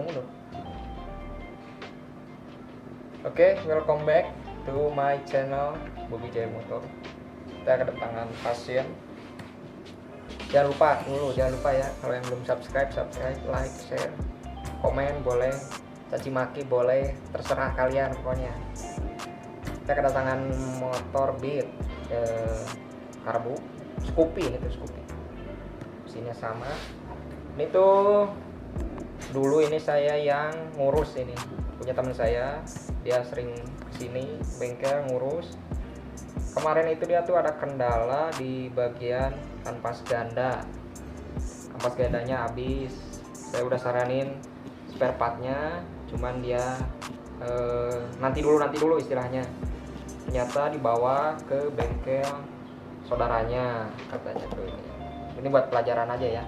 hitung mundur. Oke, welcome back to my channel Bobi Jaya Motor. Kita kedatangan pasien. Jangan lupa ya, kalau yang belum subscribe, like, share, komen boleh, caci maki boleh, terserah kalian pokoknya. Kita kedatangan motor Beat karbu Scoopy, ini tuh Scoopy. Mesinnya sama. Ini tuh dulu ini saya yang ngurus, ini punya teman saya, dia sering kesini bengkel ngurus. Kemarin itu dia tuh ada kendala di bagian kanvas ganda, kanvas gandanya habis. Saya udah saranin spare partnya, cuman dia nanti dulu istilahnya. Ternyata dibawa ke bengkel saudaranya katanya tuh. Ini buat pelajaran aja ya.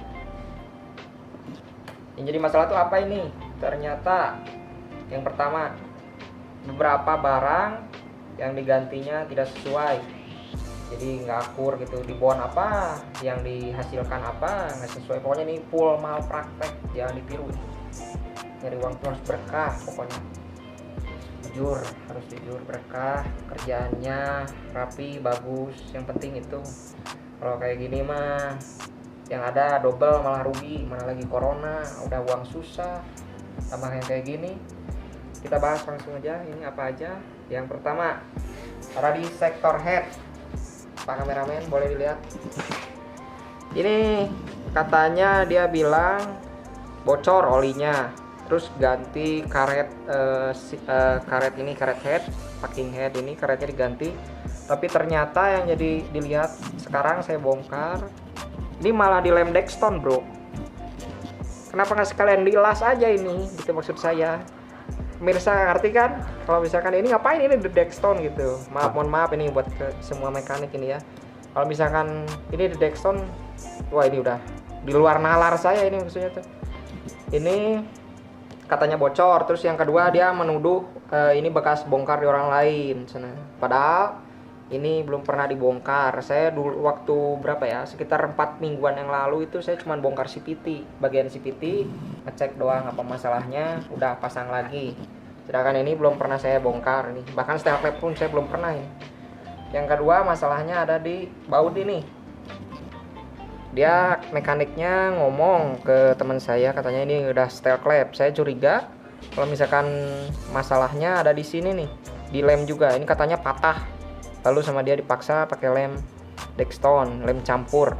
Yang jadi masalah tuh apa ini? Ternyata yang pertama, beberapa barang yang digantinya tidak sesuai, jadi nggak akur gitu. Di bon apa yang dihasilkan apa nggak sesuai. Pokoknya ini full malpraktek, jangan ditiru. Nyari uang tuh harus berkah, pokoknya harus jujur, berkah, kerjaannya rapi, bagus. Yang penting itu. Kalau kayak gini mah yang ada double malah rugi, mana lagi corona, udah uang susah tambah yang kayak gini. Kita bahas langsung aja, ini apa aja. Yang pertama, ada di sektor head. Pak kameramen boleh dilihat. Ini katanya dia bilang bocor olinya, terus ganti karet karet head, packing head ini karetnya diganti. Tapi ternyata yang jadi dilihat sekarang saya bongkar, ini malah dilem Dexton bro. Kenapa nggak sekalian dilas aja ini, gitu maksud saya. Pemirsa ngerti kan? Kalau misalkan ini ngapain ini di Dexton gitu. Mohon maaf ini buat ke semua mekanik ini ya. Kalau misalkan ini di Dexton, wah ini udah di luar nalar saya ini maksudnya tuh. Ini katanya bocor. Terus yang kedua dia menuduh ini bekas bongkar di orang lain sana. Padahal ini belum pernah dibongkar. Saya dulu waktu berapa ya, sekitar 4 mingguan yang lalu itu saya cuma bongkar CVT, bagian CVT, ngecek doang apa masalahnya, udah pasang lagi. Sedangkan ini belum pernah saya bongkar nih, bahkan steel klep pun saya belum pernah ini. Yang kedua masalahnya ada di baut ini. Dia mekaniknya ngomong ke teman saya, katanya ini udah steel klep. Saya curiga kalau misalkan masalahnya ada di sini nih, di lem juga. Ini katanya patah. Lalu sama dia dipaksa pakai lem Dexton, lem campur.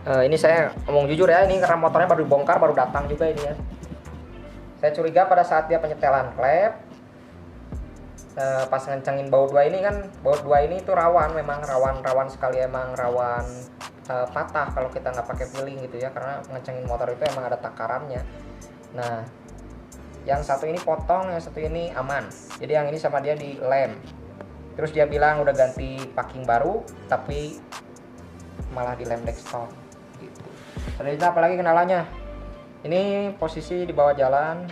Ini saya ngomong jujur ya, ini karena motornya baru dibongkar, baru datang juga ini ya. Saya curiga pada saat dia penyetelan klep, pas ngencengin baut 2 ini kan, baut 2 ini tuh rawan, memang rawan sekali, emang rawan patah kalau kita nggak pakai feeling gitu ya, karena ngecengin motor itu emang ada takarannya. Nah, yang satu ini potong, yang satu ini aman. Jadi yang ini sama dia di lem. Terus dia bilang udah ganti packing baru, tapi malah di lem Dexton gitu. Ternyata apalagi kendalanya, ini posisi di bawah jalan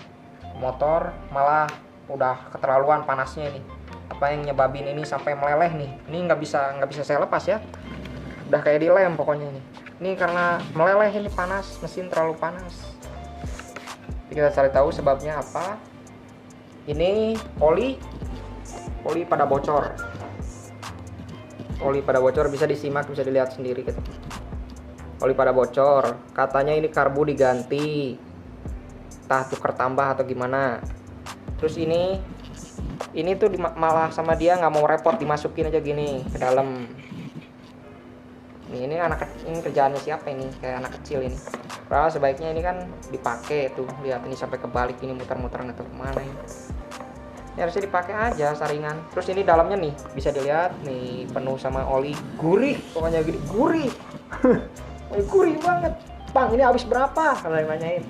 motor malah udah keterlaluan panasnya ini. Apa yang nyebabin ini sampai meleleh nih? Ini nggak bisa saya lepas ya. Udah kayak di lem pokoknya ini. Ini karena meleleh, ini panas, mesin terlalu panas. Jadi kita cari tahu sebabnya apa. Ini oli pada bocor. Oli pada bocor bisa disimak, bisa dilihat sendiri gitu. Oli pada bocor. Katanya ini karbu diganti, entah tuker tambah atau gimana. Terus ini tuh malah sama dia nggak mau repot, dimasukin aja gini ke dalam. Ini kerjaannya siapa ini? Kayak anak kecil ini. Padahal sebaiknya ini kan dipakai tuh. Lihat ini sampai kebalik, ini muter-muter nggak tahu kemana ini. Ini harusnya dipakai aja saringan. Terus ini dalamnya nih bisa dilihat nih penuh sama oli, gurih pokoknya gini, gurih. Gurih banget bang, ini habis berapa kalau nanyain.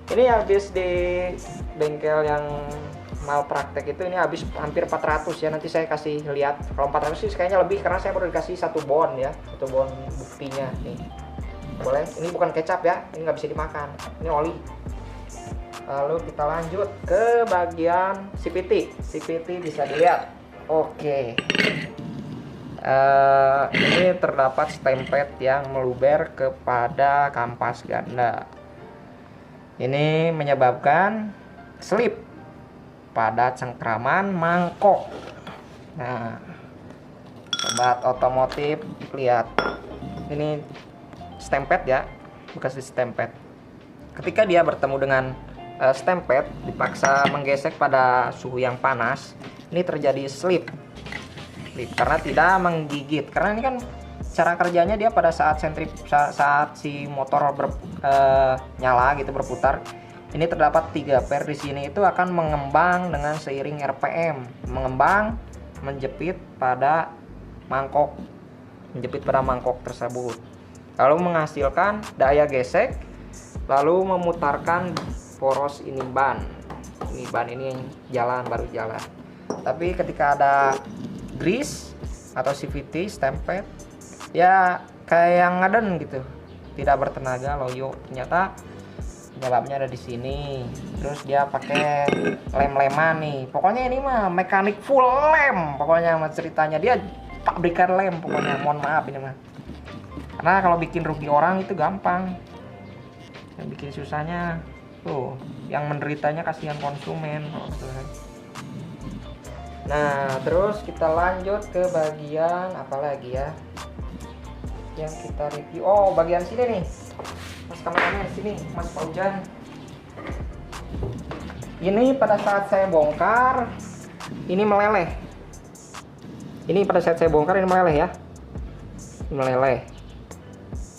Ini habis di bengkel yang malpraktek itu, ini habis hampir 400 ya. Nanti saya kasih lihat. Kalau 400 sih kayaknya lebih, karena saya baru dikasih 1 bon ya, 1 bon buktinya nih. Boleh, ini bukan kecap ya, ini nggak bisa dimakan, ini oli. Lalu kita lanjut ke bagian CVT bisa dilihat. Oke. Ini terdapat stempet yang meluber kepada kampas ganda. Ini menyebabkan slip pada cengkraman mangkok. Nah, sobat otomotif lihat, ini stempet ya, bekas stempet. Ketika dia bertemu dengan stempet, dipaksa menggesek pada suhu yang panas, ini terjadi slip karena tidak menggigit. Karena ini kan cara kerjanya dia pada saat saat si motor nyala gitu, berputar, ini terdapat 3 per di sini, itu akan mengembang dengan seiring RPM, mengembang menjepit pada mangkok, tersebut, lalu menghasilkan daya gesek, lalu memutarkan poros ini ban ini yang baru jalan. Tapi ketika ada grease atau CVT stempet, ya kayak yang ngaden gitu, tidak bertenaga, loyo. Ternyata penyebabnya ada di sini. Terus dia pakai lem-leman nih. Pokoknya ini mah mekanik full lem. Pokoknya mah ceritanya dia pabrikan lem. Pokoknya mohon maaf ini mah. Karena kalau bikin rugi orang itu gampang. Yang bikin susahnya tuh, yang menderitanya kasihan konsumen. Nah, terus kita lanjut ke bagian apa lagi ya yang kita review. Oh, bagian sini nih, Mas kameramen, sini Mas Paujan. Ini pada saat saya bongkar ini meleleh. Ini meleleh ya. Ini meleleh.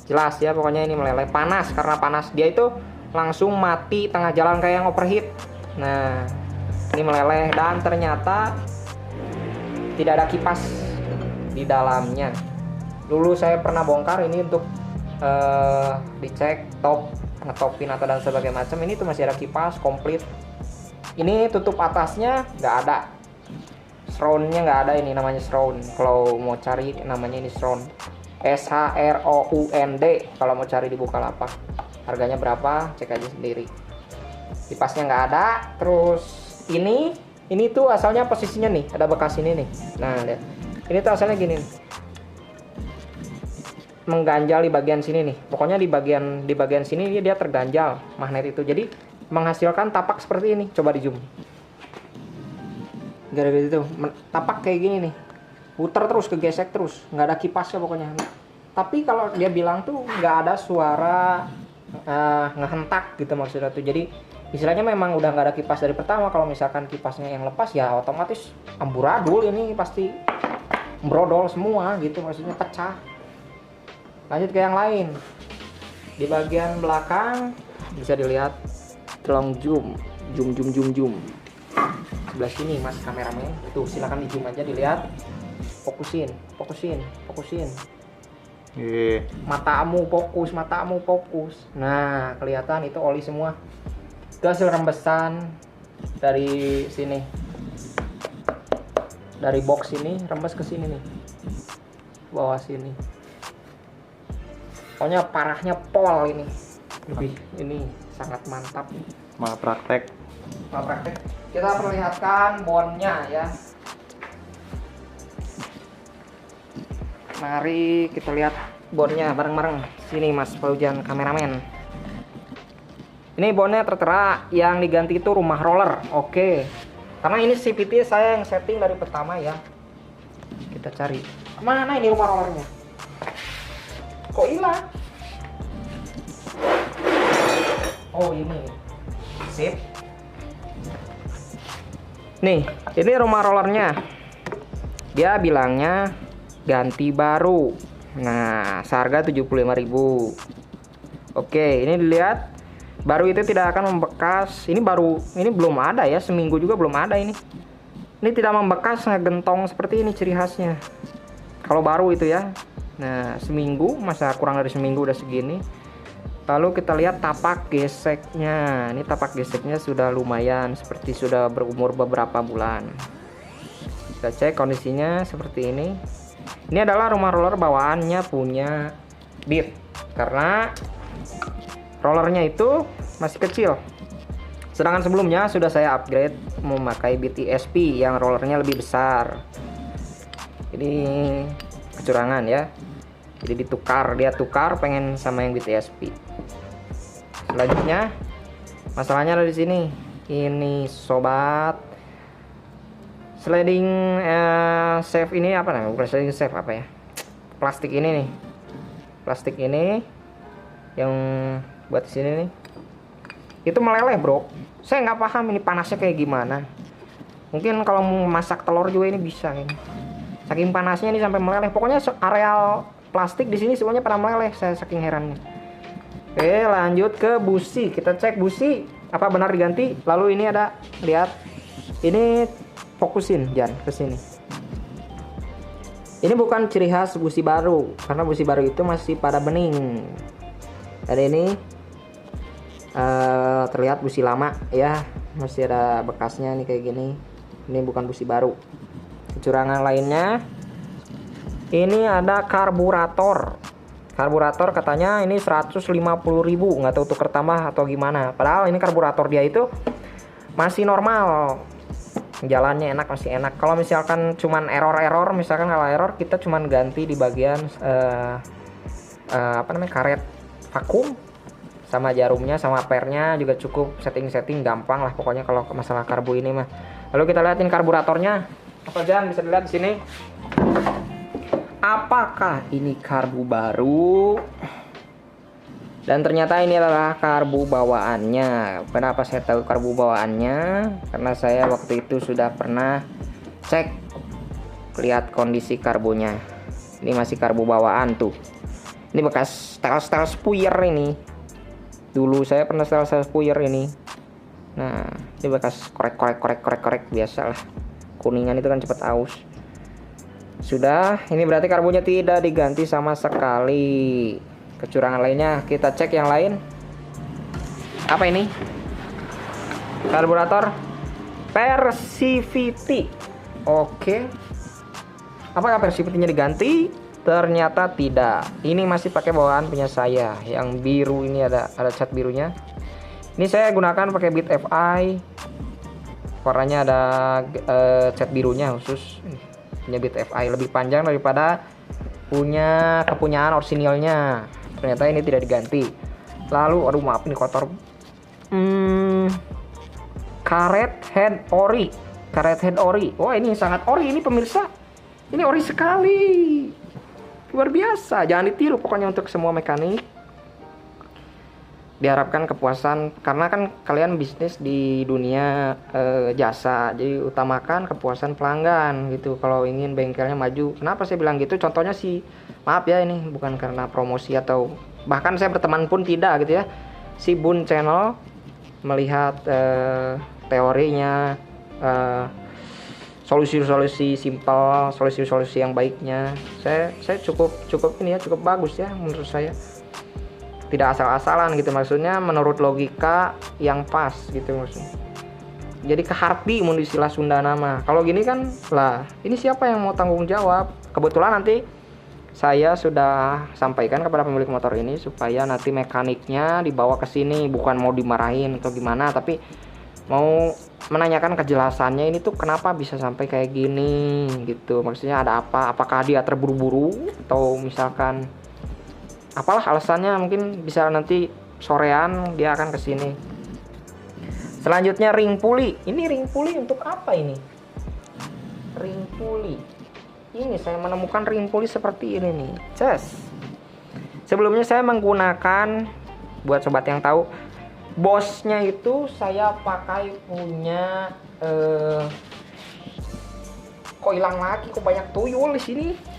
Jelas ya, pokoknya ini meleleh, panas. Karena panas dia itu langsung mati tengah jalan kayak yang overheat. Nah, ini meleleh dan ternyata tidak ada kipas di dalamnya. Dulu saya pernah bongkar ini untuk dicek ngetopin atau dan sebagainya macam. Ini tuh masih ada kipas komplit. Ini tutup atasnya nggak ada, shroud-nya nggak ada. Ini namanya shroud. Kalau mau cari namanya ini shroud, SHROUND. Kalau mau cari di Bukalapak, harganya berapa cek aja sendiri. Kipasnya nggak ada. Terus ini tuh asalnya posisinya nih, ada bekas ini nih. Nah lihat, ini tuh asalnya gini nih, mengganjal di bagian sini nih. Pokoknya di bagian sini dia terganjal magnet itu, jadi menghasilkan tapak seperti ini. Coba di zoom, gara-gara itu tapak kayak gini nih, putar terus, kegesek terus, nggak ada kipasnya pokoknya. Tapi kalau dia bilang tuh nggak ada suara ngehentak gitu maksudnya tuh. Jadi istilahnya memang udah nggak ada kipas dari pertama. Kalau misalkan kipasnya yang lepas ya otomatis amburadul, ini pasti brodol semua gitu, maksudnya pecah. Lanjut ke yang lain. Di bagian belakang bisa dilihat, tolong zoom. Sebelah sini Mas kameramen, tuh silakan di zoom aja, dilihat, fokusin. Matamu fokus. Nah, kelihatan itu oli semua. Itu hasil rembesan dari sini, dari box ini, rembes ke sini nih, bawah sini. Pokoknya parahnya pol ini. Ini sangat mantap. Malah praktek. Kita perlihatkan bonnya ya. Mari kita lihat bonnya bareng-bareng. Sini Mas Paujan kameramen. Ini bonnya tertera, yang diganti itu rumah roller. Oke. Karena ini CVT saya yang setting dari pertama ya. Kita cari. Mana ini rumah rollernya? Kok hilang? Oh ini. Sip. Nih, ini rumah rollernya. Dia bilangnya ganti baru. Nah, seharga 75.000. Oke, ini dilihat. Baru itu tidak akan membekas. Ini baru, ini belum ada ya, seminggu juga belum ada ini. Ini tidak membekas, ngegentong seperti ini ciri khasnya. Kalau baru itu ya. Nah, seminggu, masa kurang dari seminggu udah segini. Lalu kita lihat tapak geseknya. Ini tapak geseknya sudah lumayan, seperti sudah berumur beberapa bulan. Kita cek kondisinya seperti ini. Ini adalah rumah roller bawaannya punya Beat, karena rollernya itu masih kecil. Sedangkan sebelumnya sudah saya upgrade memakai Beat ESP yang rollernya lebih besar. Ini kecurangan ya. Jadi dia tukar pengen sama yang Beat ESP. Selanjutnya Masalahnya ada di sini. Ini sobat. Sliding safe ini apa namanya? Bukan sliding safe, apa ya? Plastik ini nih. Plastik ini yang buat di sini nih. Itu meleleh, Bro. Saya nggak paham ini panasnya kayak gimana. Mungkin kalau mau masak telur juga ini bisa ini. Saking panasnya ini sampai meleleh. Pokoknya areal plastik di sini semuanya pada meleleh. Saya saking herannya. Oke, lanjut ke busi. Kita cek busi apa benar diganti. Lalu ini ada, lihat. Ini fokusin Jan ke sini. Ini bukan ciri khas busi baru, karena busi baru itu masih pada bening. Ada ini terlihat busi lama ya, masih ada bekasnya nih kayak gini. Ini bukan busi baru. Kecurangan lainnya, ini ada karburator. Karburator katanya ini 150.000, nggak tahu tuker tambah atau gimana. Padahal ini karburator dia itu masih normal, jalannya enak, masih enak. Kalau misalkan cuman error, misalkan kalau error kita cuman ganti di bagian apa namanya, karet vakum sama jarumnya sama pernya juga cukup. Setting gampang lah pokoknya kalau masalah karbu ini mah. Lalu kita lihatin karburatornya. Apa Jan bisa dilihat di sini? Apakah ini karbu baru? Dan ternyata ini adalah karbu bawaannya. Kenapa saya tahu karbu bawaannya? Karena saya waktu itu sudah pernah cek, lihat kondisi karbunya. Ini masih karbu bawaan tuh. Ini bekas setel spuyer ini. Dulu saya pernah setel spuyer ini. Nah, ini bekas korek biasalah. Kuningan itu kan cepat aus. Sudah, ini berarti karbunya tidak diganti sama sekali. Kecurangan lainnya kita cek yang lain. Apa ini? Karburator Persivity. Oke. Apakah Persivity-nya diganti? Ternyata tidak. Ini masih pakai bawaan punya saya. Yang biru ini ada cat birunya. Ini saya gunakan pakai Beat FI. Warnanya ada cat birunya khusus. Punya Beat FI lebih panjang daripada punya kepunyaan orisinilnya. Ternyata ini tidak diganti. Lalu, aduh maaf ini kotor. Karet head ori. Wah, ini sangat ori ini pemirsa. Ini ori sekali. Luar biasa. Jangan ditiru pokoknya untuk semua mekanik. Diharapkan kepuasan, karena kan kalian bisnis di dunia jasa, jadi utamakan kepuasan pelanggan gitu. Kalau ingin bengkelnya maju, kenapa saya bilang gitu? Contohnya sih, maaf ya, ini bukan karena promosi atau bahkan saya berteman pun tidak gitu ya. Si Bun Channel melihat teorinya, solusi-solusi simpel, solusi-solusi yang baiknya, saya cukup ini ya, cukup bagus ya menurut saya. Tidak asal-asalan gitu, maksudnya menurut logika yang pas gitu maksudnya. Jadi keharti mun istilah Sunda nama. Kalau gini kan lah, ini siapa yang mau tanggung jawab? Kebetulan nanti saya sudah sampaikan kepada pemilik motor ini supaya nanti mekaniknya dibawa ke sini, bukan mau dimarahin atau gimana, tapi mau menanyakan kejelasannya ini tuh kenapa bisa sampai kayak gini gitu. Maksudnya ada apa? Apakah dia terburu-buru atau misalkan apalah alasannya, mungkin bisa nanti sorean dia akan kesini. Selanjutnya ring puli. Ini ring puli untuk apa ini? Ring puli. Ini saya menemukan ring puli seperti ini nih. Sebelumnya saya menggunakan, buat sobat yang tahu, bosnya itu saya pakai punya kok hilang lagi, kok banyak tuyul di sini.